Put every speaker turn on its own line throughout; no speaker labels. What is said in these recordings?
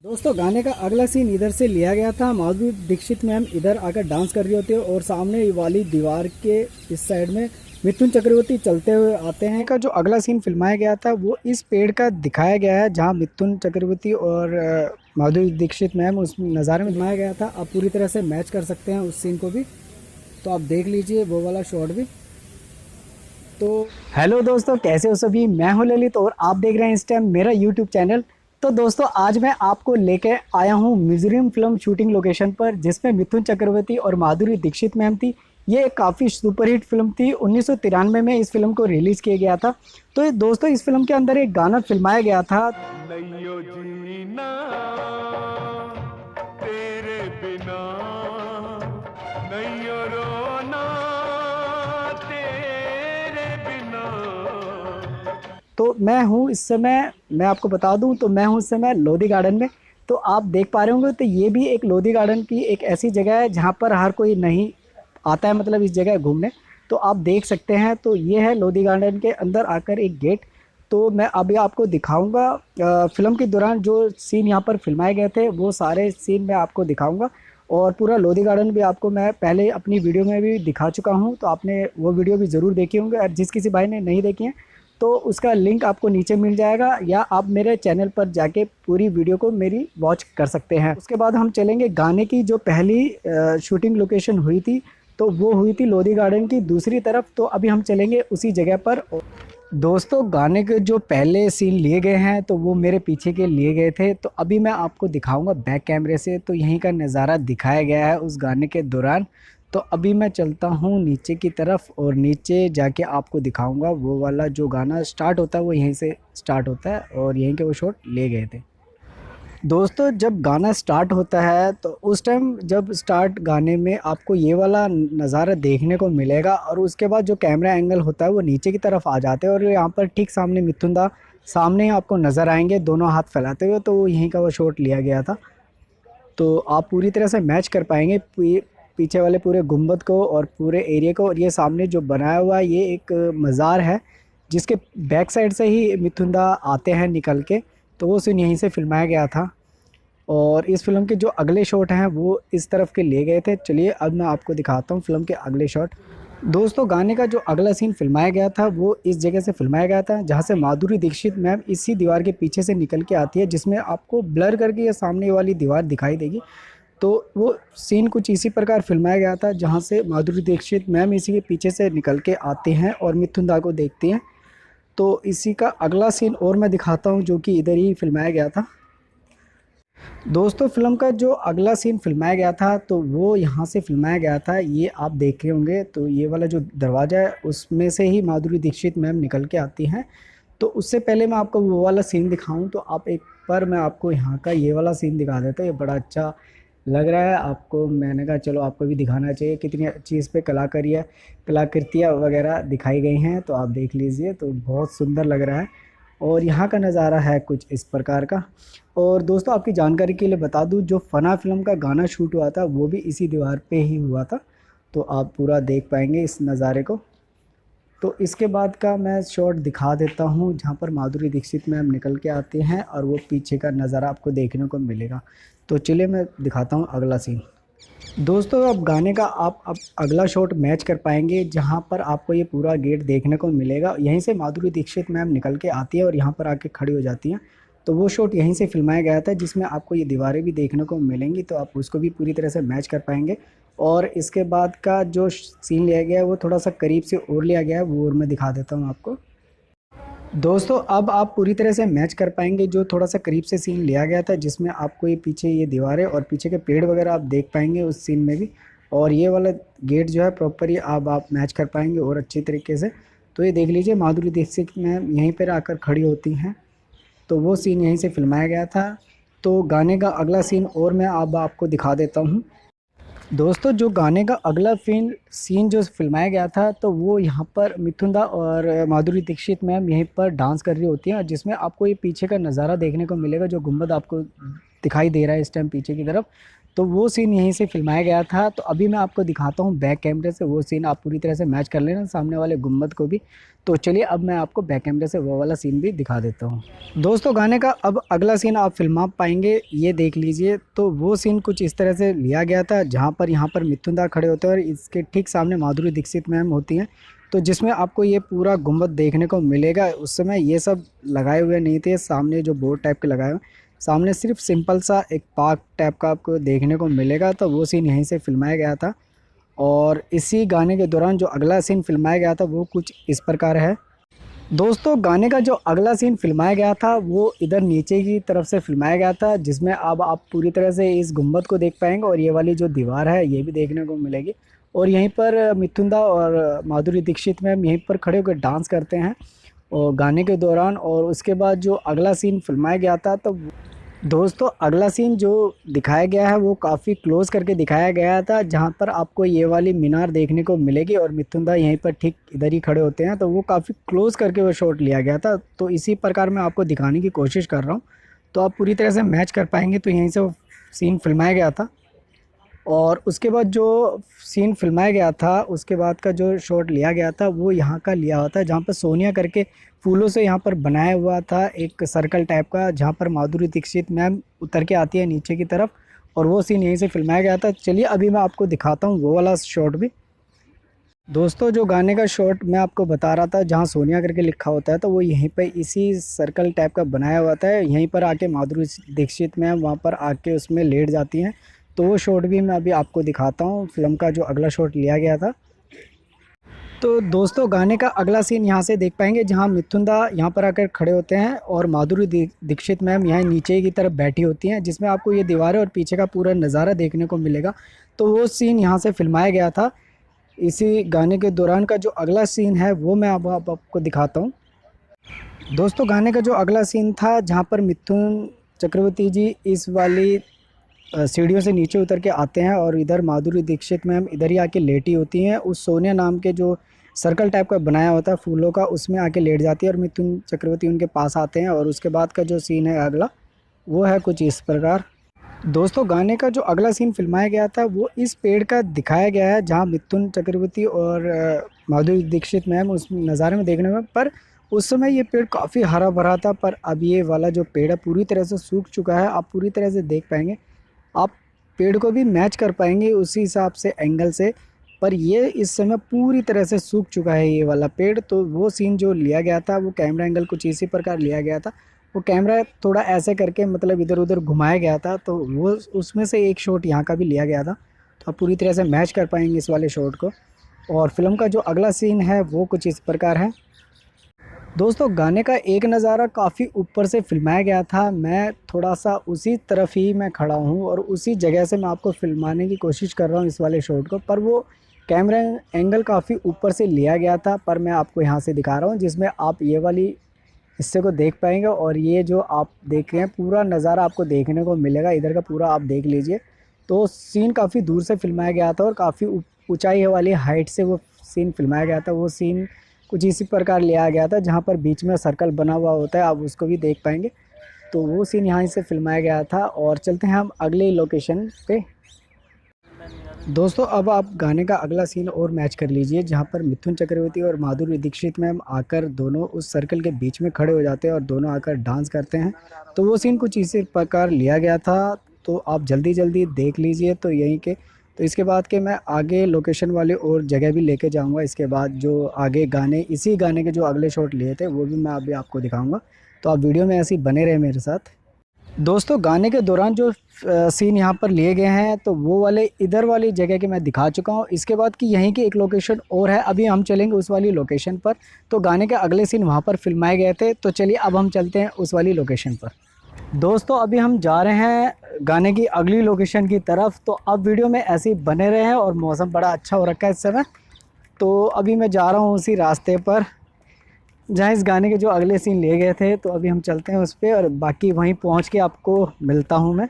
दोस्तों गाने का अगला सीन इधर से लिया गया था। माधुरी दीक्षित मैम इधर आकर डांस कर रही होती है और सामने वाली दीवार के इस साइड में मिथुन चक्रवर्ती चलते हुए आते हैं। का जो अगला सीन फिल्माया गया था वो इस पेड़ का दिखाया गया है जहां मिथुन चक्रवर्ती और माधुरी दीक्षित मैम उस नज़ारे में फिल्माया गया था। आप पूरी तरह से मैच कर सकते हैं उस सीन को भी, तो आप देख लीजिए वो वाला शॉट भी। तो हेलो दोस्तों, कैसे हो सभी। मैं हूं ललित और आप देख रहे हैं इस टाइम मेरा यूट्यूब चैनल। तो दोस्तों आज मैं आपको लेके आया हूं मिजोरम फिल्म शूटिंग लोकेशन पर, जिसमें मिथुन चक्रवर्ती और माधुरी दीक्षित मैम थी। ये एक काफ़ी सुपरहिट फिल्म थी। 1993 में इस फिल्म को रिलीज़ किया गया था। तो ये दोस्तों इस फिल्म के अंदर एक गाना फिल्माया गया था।
नैयो जीना तेरे बिना, नैयो रोना तेरे बिना।
तो मैं हूँ इस समय, मैं आपको बता दूँ तो मैं हूँ इस समय लोधी गार्डन में। तो आप देख पा रहे होंगे तो ये भी एक लोधी गार्डन की एक ऐसी जगह है जहाँ पर हर कोई नहीं आता है, मतलब इस जगह घूमने। तो आप देख सकते हैं, तो ये है लोधी गार्डन के अंदर आकर एक गेट। तो मैं अभी आपको दिखाऊंगा फिल्म के दौरान जो सीन यहाँ पर फिल्माए गए थे वो सारे सीन मैं आपको दिखाऊंगा। और पूरा लोधी गार्डन भी आपको मैं पहले अपनी वीडियो में भी दिखा चुका हूँ, तो आपने वो वीडियो भी ज़रूर देखी होंगे। और जिस किसी भाई ने नहीं देखी है तो उसका लिंक आपको नीचे मिल जाएगा, या आप मेरे चैनल पर जाके पूरी वीडियो को मेरी वॉच कर सकते हैं। उसके बाद हम चलेंगे गाने की जो पहली शूटिंग लोकेशन हुई थी, तो वो हुई थी लोधी गार्डन की दूसरी तरफ। तो अभी हम चलेंगे उसी जगह पर। दोस्तों गाने के जो पहले सीन लिए गए हैं तो वो मेरे पीछे के लिए गए थे, तो अभी मैं आपको दिखाऊंगा बैक कैमरे से। तो यहीं का नज़ारा दिखाया गया है उस गाने के दौरान। तो अभी मैं चलता हूँ नीचे की तरफ और नीचे जाके आपको दिखाऊंगा वो वाला जो गाना स्टार्ट होता है वो यहीं से स्टार्ट होता है और यहीं के वो शॉट ले गए थे। दोस्तों जब गाना स्टार्ट होता है तो उस टाइम जब स्टार्ट गाने में आपको ये वाला नज़ारा देखने को मिलेगा, और उसके बाद जो कैमरा एंगल होता है वो नीचे की तरफ आ जाते हैं और यहाँ पर ठीक सामने मिथुन दा सामने आपको नज़र आएंगे दोनों हाथ फैलाते हुए। तो यहीं का वो शॉट लिया गया था। तो आप पूरी तरह से मैच कर पाएंगे पीछे वाले पूरे गुंबद को और पूरे एरिया को। और ये सामने जो बनाया हुआ है ये एक मज़ार है जिसके बैक साइड से ही मिथुन दा आते हैं निकल के। तो वो सीन यहीं से फिल्माया गया था। और इस फिल्म के जो अगले शॉट हैं वो इस तरफ के लिए गए थे। चलिए अब मैं आपको दिखाता हूँ फिल्म के अगले शॉट। दोस्तों गाने का जो अगला सीन फिल्माया गया था वो इस जगह से फिल्माया गया था जहाँ से माधुरी दीक्षित मैम इसी दीवार के पीछे से निकल के आती है, जिसमें आपको ब्लर करके ये सामने वाली दीवार दिखाई देगी। तो वो सीन कुछ इसी प्रकार फिल्माया गया था जहाँ से माधुरी दीक्षित मैम इसी के पीछे से निकल के आते हैं और मिथुन दा को देखती हैं। तो इसी का अगला सीन और मैं दिखाता हूँ जो कि इधर ही फिल्माया गया था। दोस्तों फिल्म का जो अगला सीन फिल्माया गया था तो वो यहाँ से फिल्माया गया था। ये आप देख रहे होंगे, तो ये वाला जो दरवाज़ा है उसमें से ही माधुरी दीक्षित मैम निकल के आती हैं। तो उससे पहले मैं आपको वो वाला सीन दिखाऊं तो आप एक बार मैं आपको यहाँ का ये वाला सीन दिखा देता हूँ। ये बड़ा अच्छा लग रहा है आपको। मैंने कहा चलो आपको भी दिखाना चाहिए कितनी अच्छी इस पर कलाकारी है, कलाकृतियाँ वगैरह दिखाई गई हैं। तो आप देख लीजिए, तो बहुत सुंदर लग रहा है। और यहाँ का नज़ारा है कुछ इस प्रकार का। और दोस्तों आपकी जानकारी के लिए बता दूँ, जो फना फिल्म का गाना शूट हुआ था वो भी इसी दीवार पे ही हुआ था। तो आप पूरा देख पाएंगे इस नज़ारे को। तो इसके बाद का मैं शॉट दिखा देता हूँ जहाँ पर माधुरी दीक्षित मैम निकल के आते हैं और वो पीछे का नज़ारा आपको देखने को मिलेगा। तो चलिए मैं दिखाता हूँ अगला सीन। दोस्तों अब गाने का आप अब अगला शॉट मैच कर पाएंगे जहां पर आपको ये पूरा गेट देखने को मिलेगा। यहीं से माधुरी दीक्षित मैम निकल के आती है और यहां पर आके खड़ी हो जाती हैं। तो वो शॉट यहीं से फिल्माया गया था जिसमें आपको ये दीवारें भी देखने को मिलेंगी, तो आप उसको भी पूरी तरह से मैच कर पाएंगे। और इसके बाद का जो सीन लिया गया है वो थोड़ा सा करीब से और लिया गया है, वो और मैं दिखा देता हूँ आपको। दोस्तों अब आप पूरी तरह से मैच कर पाएंगे जो थोड़ा सा करीब से सीन लिया गया था, जिसमें आपको ये पीछे ये दीवारें और पीछे के पेड़ वगैरह आप देख पाएंगे उस सीन में भी। और ये वाला गेट जो है प्रॉपर ये अब आप मैच कर पाएंगे और अच्छी तरीके से। तो ये देख लीजिए माधुरी दीक्षित मैम यहीं पर आकर खड़ी होती हैं। तो वो सीन यहीं से फिल्माया गया था। तो गाने का अगला सीन और मैं अब आपको दिखा देता हूँ। दोस्तों जो गाने का अगला सीन जो फिल्माया गया था तो वो यहाँ पर मिथुन दा और माधुरी दीक्षित मैम यहीं पर डांस कर रही होती हैं, जिसमें आपको ये पीछे का नज़ारा देखने को मिलेगा। जो गुम्बद आपको दिखाई दे रहा है इस टाइम पीछे की तरफ, तो वो सीन यहीं से फिल्माया गया था। तो अभी मैं आपको दिखाता हूँ बैक कैमरे से, वो सीन आप पूरी तरह से मैच कर लेना सामने वाले गुम्बद को भी। तो चलिए अब मैं आपको बैक कैमरे से वो वाला सीन भी दिखा देता हूँ। दोस्तों गाने का अब अगला सीन आप फिल्मा पाएंगे, ये देख लीजिए। तो वो सीन कुछ इस तरह से लिया गया था, जहाँ पर यहाँ पर मिथुन दा खड़े होते हैं और इसके ठीक सामने माधुरी दीक्षित मैम होती हैं। तो जिसमें आपको ये पूरा गुम्बद देखने को मिलेगा। उस समय ये सब लगाए हुए नहीं थे, सामने जो बोर्ड टाइप के लगाए हुए, सामने सिर्फ सिंपल सा एक पार्क टाइप का आपको देखने को मिलेगा। तो वो सीन यहीं से फिल्माया गया था। और इसी गाने के दौरान जो अगला सीन फिल्माया गया था वो कुछ इस प्रकार है। दोस्तों गाने का जो अगला सीन फिल्माया गया था वो इधर नीचे की तरफ से फिल्माया गया था, जिसमें अब आप पूरी तरह से इस गुम्बद को देख पाएंगे और ये वाली जो दीवार है ये भी देखने को मिलेगी। और यहीं पर मिथुन दा और माधुरी दीक्षित मैम यहीं पर खड़े होकर डांस करते हैं और गाने के दौरान। और उसके बाद जो अगला सीन फिल्माया गया था, तो दोस्तों अगला सीन जो दिखाया गया है वो काफ़ी क्लोज करके दिखाया गया था, जहाँ पर आपको ये वाली मीनार देखने को मिलेगी और मिथुन दा यहीं पर ठीक इधर ही खड़े होते हैं। तो वो काफ़ी क्लोज करके वो शॉट लिया गया था। तो इसी प्रकार मैं आपको दिखाने की कोशिश कर रहा हूँ, तो आप पूरी तरह से मैच कर पाएंगे। तो यहीं से वो सीन फिल्माया गया था। और उसके बाद जो सीन फिल्माया गया था, उसके बाद का जो शॉट लिया गया था वो यहाँ का लिया हुआ था, जहाँ पर सोनिया करके फूलों से यहाँ पर बनाया हुआ था एक सर्कल टाइप का, जहाँ पर माधुरी दीक्षित मैम उतर के आती है नीचे की तरफ। और वो सीन यहीं से फिल्माया गया था। चलिए अभी मैं आपको दिखाता हूँ वो वाला शॉट भी। दोस्तों जो गाने का शॉट मैं आपको बता रहा था, जहाँ सोनिया करके लिखा होता है, तो वो यहीं पे इसी सर्कल टाइप का बनाया हुआ था। यहीं पर आके माधुरी दीक्षित मैम वहाँ पर आके उसमें लेट जाती हैं। तो वो शॉट भी मैं अभी आपको दिखाता हूँ, फिल्म का जो अगला शॉट लिया गया था। तो दोस्तों गाने का अगला सीन यहाँ से देख पाएंगे, जहाँ मिथुन दा यहाँ पर आकर खड़े होते हैं और माधुरी दीक्षित मैम यहाँ नीचे की तरफ बैठी होती हैं, जिसमें आपको ये दीवारें और पीछे का पूरा नज़ारा देखने को मिलेगा। तो वो सीन यहाँ से फिल्माया गया था। इसी गाने के दौरान का जो अगला सीन है वो मैं अब आपको दिखाता हूँ। दोस्तों गाने का जो अगला सीन था, जहाँ पर मिथुन चक्रवर्ती जी इस वाली सीढ़ियों से नीचे उतर के आते हैं और इधर माधुरी दीक्षित मैम इधर ही आके लेटी होती हैं। उस सोनिया नाम के जो सर्कल टाइप का बनाया होता है फूलों का, उसमें आके लेट जाती है और मिथुन चक्रवर्ती उनके पास आते हैं। और उसके बाद का जो सीन है अगला, वो है कुछ इस प्रकार। दोस्तों गाने का जो अगला सीन फिल्माया गया था वो इस पेड़ का दिखाया गया है, जहाँ मिथुन चक्रवर्ती और माधुरी दीक्षित मैम उस नज़ारे में देखने में। पर उस समय ये पेड़ काफ़ी हरा भरा था, पर अब ये वाला जो पेड़ है पूरी तरह से सूख चुका है। आप पूरी तरह से देख पाएंगे, आप पेड़ को भी मैच कर पाएंगे उसी हिसाब से एंगल से। पर ये इस समय पूरी तरह से सूख चुका है ये वाला पेड़। तो वो सीन जो लिया गया था वो कैमरा एंगल कुछ इसी प्रकार लिया गया था। वो कैमरा थोड़ा ऐसे करके मतलब इधर उधर घुमाया गया था, तो वो उसमें से एक शॉट यहाँ का भी लिया गया था। तो आप पूरी तरह से मैच कर पाएंगे इस वाले शॉट को। और फिल्म का जो अगला सीन है वो कुछ इस प्रकार है। दोस्तों गाने का एक नज़ारा काफ़ी ऊपर से फिल्माया गया था। मैं थोड़ा सा उसी तरफ ही मैं खड़ा हूँ और उसी जगह से मैं आपको फिल्माने की कोशिश कर रहा हूँ इस वाले शॉट को। पर वो कैमरा एंगल काफ़ी ऊपर से लिया गया था, पर मैं आपको यहाँ से दिखा रहा हूँ, जिसमें आप ये वाली हिस्से को देख पाएंगे। और ये जो आप देख रहे हैं पूरा नज़ारा आपको देखने को मिलेगा, इधर का पूरा आप देख लीजिए। तो सीन काफ़ी दूर से फिल्माया गया था और काफ़ी ऊंचाई वाली हाइट से वो सीन फिल्माया गया था। वो सीन कुछ इसी प्रकार लिया गया था, जहाँ पर बीच में सर्कल बना हुआ होता है, आप उसको भी देख पाएंगे। तो वो सीन यहाँ से फिल्माया गया था। और चलते हैं हम अगले लोकेशन पे। दोस्तों अब आप गाने का अगला सीन और मैच कर लीजिए, जहाँ पर मिथुन चक्रवर्ती और माधुरी दीक्षित मैम आकर दोनों उस सर्कल के बीच में खड़े हो जाते हैं और दोनों आकर डांस करते हैं। तो वो सीन कुछ इसी प्रकार लिया गया था। तो आप जल्दी जल्दी देख लीजिए। तो यहीं के तो इसके बाद के मैं आगे लोकेशन वाले और जगह भी लेके जाऊंगा। इसके बाद जो आगे गाने, इसी गाने के जो अगले शॉट लिए थे वो भी मैं अभी आपको दिखाऊंगा। तो आप वीडियो में ऐसे ही बने रहे मेरे साथ। दोस्तों गाने के दौरान जो सीन यहाँ पर लिए गए हैं, तो वो वाले इधर वाली जगह के मैं दिखा चुका हूँ। इसके बाद की यहीं की एक लोकेशन और है, अभी हम चलेंगे उस वाली लोकेशन पर। तो गाने के अगले सीन वहाँ पर फिल्माए गए थे। तो चलिए अब हम चलते हैं उस वाली लोकेशन पर। दोस्तों अभी हम जा रहे हैं गाने की अगली लोकेशन की तरफ। तो अब वीडियो में ऐसे ही बने रहे हैं। और मौसम बड़ा अच्छा हो रखा है इस समय। तो अभी मैं जा रहा हूँ उसी रास्ते पर जहाँ इस गाने के जो अगले सीन लिए गए थे। तो अभी हम चलते हैं उस पर और बाकी वहीं पहुँच के आपको मिलता हूँ मैं।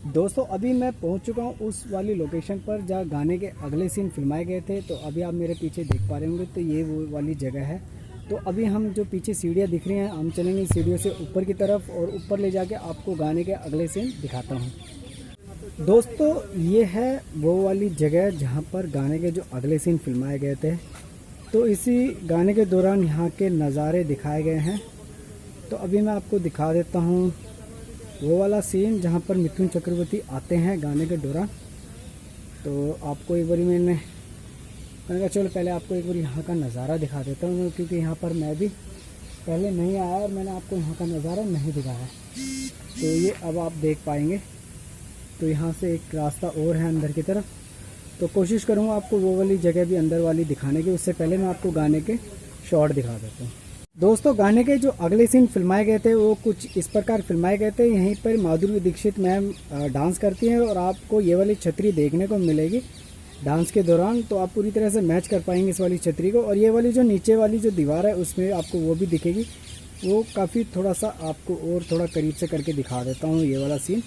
दोस्तों अभी मैं पहुँच चुका हूँ उस वाली लोकेशन पर जहाँ गाने के अगले सीन फिल्माए गए थे। तो अभी आप मेरे पीछे देख पा रहे होंगे, तो ये वो वाली जगह है। तो अभी हम जो पीछे सीढ़ियाँ दिख रही हैं, हम चलेंगे सीढ़ियों से ऊपर की तरफ और ऊपर ले जाके आपको गाने के अगले सीन दिखाता हूँ। दोस्तों ये है वो वाली जगह जहाँ पर गाने के जो अगले सीन फिल्माए गए थे। तो इसी गाने के दौरान यहाँ के नज़ारे दिखाए गए हैं। तो अभी मैं आपको दिखा देता हूँ वो वाला सीन जहाँ पर मिथुन चक्रवर्ती आते हैं गाने के दौरान। तो आपको एक बारी मैंने कहा चलो पहले आपको एक बार यहाँ का नज़ारा दिखा देता हूँ, क्योंकि यहाँ पर मैं भी पहले नहीं आया और मैंने आपको यहाँ का नज़ारा नहीं दिखाया। तो ये अब आप देख पाएंगे। तो यहाँ से एक रास्ता और है अंदर की तरफ, तो कोशिश करूँगा आपको वो वाली जगह भी अंदर वाली दिखाने की। उससे पहले मैं आपको गाने के शॉट दिखा देता हूँ। दोस्तों गाने के जो अगले सीन फिल्माए गए थे वो कुछ इस प्रकार फिल्माए गए थे। यहीं पर माधुरी दीक्षित मैम डांस करती हैं और आपको ये वाली छतरी देखने को मिलेगी डांस के दौरान। तो आप पूरी तरह से मैच कर पाएंगे इस वाली छतरी को। और ये वाली जो नीचे वाली जो दीवार है उसमें आपको वो भी दिखेगी, वो काफ़ी थोड़ा सा आपको और थोड़ा करीब से करके दिखा देता हूँ ये वाला सीन।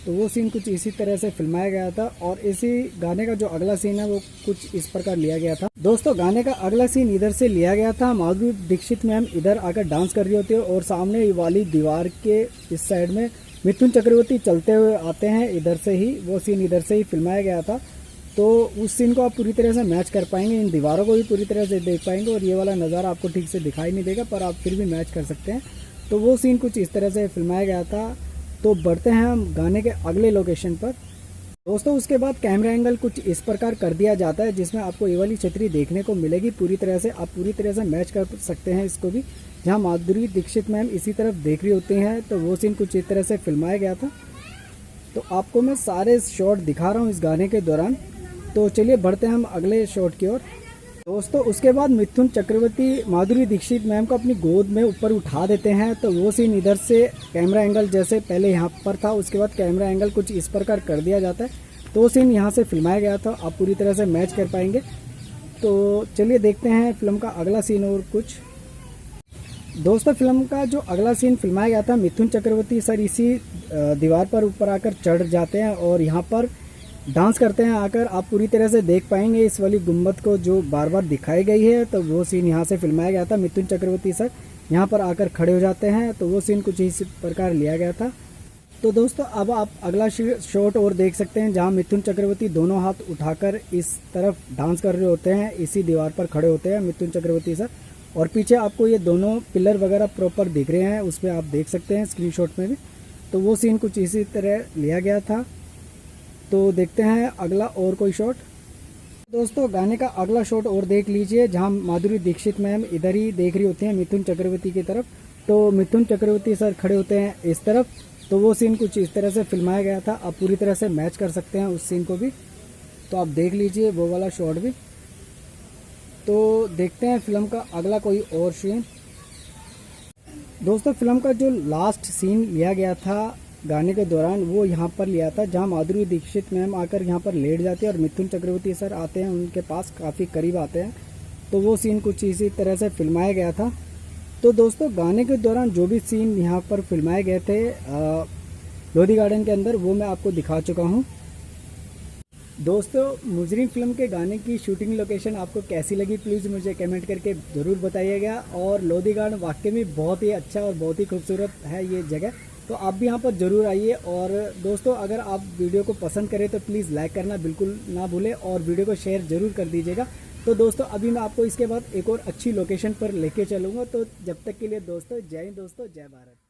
तो वो सीन कुछ इसी तरह से फिल्माया गया था और इसी गाने का जो अगला सीन है वो कुछ इस प्रकार लिया गया था। दोस्तों गाने का अगला सीन इधर से लिया गया था। माधुरी दीक्षित मैम इधर आकर डांस कर रही होती है और सामने वाली दीवार के इस साइड में मिथुन चक्रवर्ती चलते हुए आते हैं। इधर से ही वो सीन इधर से ही फिल्माया गया था। तो उस सीन को आप पूरी तरह से मैच कर पाएंगे, इन दीवारों को भी पूरी तरह से देख पाएंगे और ये वाला नज़ारा आपको ठीक से दिखाई नहीं देगा, पर आप फिर भी मैच कर सकते हैं। तो वो सीन कुछ इस तरह से फिल्माया गया था। तो बढ़ते हैं हम गाने के अगले लोकेशन पर। दोस्तों उसके बाद कैमरा एंगल कुछ इस प्रकार कर दिया जाता है जिसमें आपको ये वाली छतरी देखने को मिलेगी पूरी तरह से। आप पूरी तरह से मैच कर सकते हैं इसको भी, जहाँ माधुरी दीक्षित मैम इसी तरफ देख रही होती हैं। तो वो सीन कुछ इस तरह से फिल्माया गया था। तो आपको मैं सारे शॉट दिखा रहा हूँ इस गाने के दौरान। तो चलिए बढ़ते हैं हम अगले शॉट की ओर। दोस्तों उसके बाद मिथुन चक्रवर्ती माधुरी दीक्षित मैम को अपनी गोद में ऊपर उठा देते हैं। तो वो सीन इधर से कैमरा एंगल जैसे पहले यहाँ पर था, उसके बाद कैमरा एंगल कुछ इस प्रकार कर दिया जाता है। तो वो सीन यहाँ से फिल्माया गया था, आप पूरी तरह से मैच कर पाएंगे। तो चलिए देखते हैं फिल्म का अगला सीन और कुछ। दोस्तों फिल्म का जो अगला सीन फिल्माया गया था, मिथुन चक्रवर्ती सर इसी दीवार पर ऊपर आकर चढ़ जाते हैं और यहाँ पर डांस करते हैं आकर। आप पूरी तरह से देख पाएंगे इस वाली गुम्बद को जो बार बार दिखाई गई है। तो वो सीन यहाँ से फिल्माया गया था। मिथुन चक्रवर्ती सर यहाँ पर आकर खड़े हो जाते हैं। तो वो सीन कुछ इस प्रकार लिया गया था। तो दोस्तों अब आप अगला शॉट और देख सकते हैं जहाँ मिथुन चक्रवर्ती दोनों हाथ उठाकर इस तरफ डांस कर रहे होते हैं। इसी दीवार पर खड़े होते हैं मिथुन चक्रवर्ती सर और पीछे आपको ये दोनों पिलर वगैरह प्रॉपर दिख रहे हैं, उसमें आप देख सकते हैं स्क्रीनशॉट में भी। तो वो सीन कुछ इसी तरह लिया गया था। तो देखते हैं अगला और कोई शॉट। दोस्तों गाने का अगला शॉट और देख लीजिए जहां माधुरी दीक्षित मैम इधर ही देख रही होती हैं मिथुन चक्रवर्ती की तरफ। तो मिथुन चक्रवर्ती सर खड़े होते हैं इस तरफ। तो वो सीन कुछ इस तरह से फिल्माया गया था, आप पूरी तरह से मैच कर सकते हैं उस सीन को भी। तो आप देख लीजिए वो वाला शॉट भी। तो देखते हैं फिल्म का अगला कोई और सीन। दोस्तों फिल्म का जो लास्ट सीन लिया गया था गाने के दौरान वो यहाँ पर लिया था जहाँ माधुरी दीक्षित मैम आकर यहाँ पर लेट जाती है और मिथुन चक्रवर्ती सर आते हैं उनके पास, काफ़ी करीब आते हैं। तो वो सीन कुछ इसी तरह से फिल्माया गया था। तो दोस्तों गाने के दौरान जो भी सीन यहाँ पर फिल्माए गए थे लोधी गार्डन के अंदर, वो मैं आपको दिखा चुका हूँ। दोस्तों मुजरिम फिल्म के गाने की शूटिंग लोकेशन आपको कैसी लगी प्लीज़ मुझे कमेंट करके ज़रूर बताइएगा। और लोधी गार्डन वाकई में बहुत ही अच्छा और बहुत ही खूबसूरत है ये जगह, तो आप भी यहाँ पर ज़रूर आइए। और दोस्तों अगर आप वीडियो को पसंद करें तो प्लीज़ लाइक करना बिल्कुल ना भूलें और वीडियो को शेयर ज़रूर कर दीजिएगा। तो दोस्तों अभी मैं आपको इसके बाद एक और अच्छी लोकेशन पर लेके चलूँगा। तो जब तक के लिए दोस्तों जय हिंद दोस्तों, जय भारत।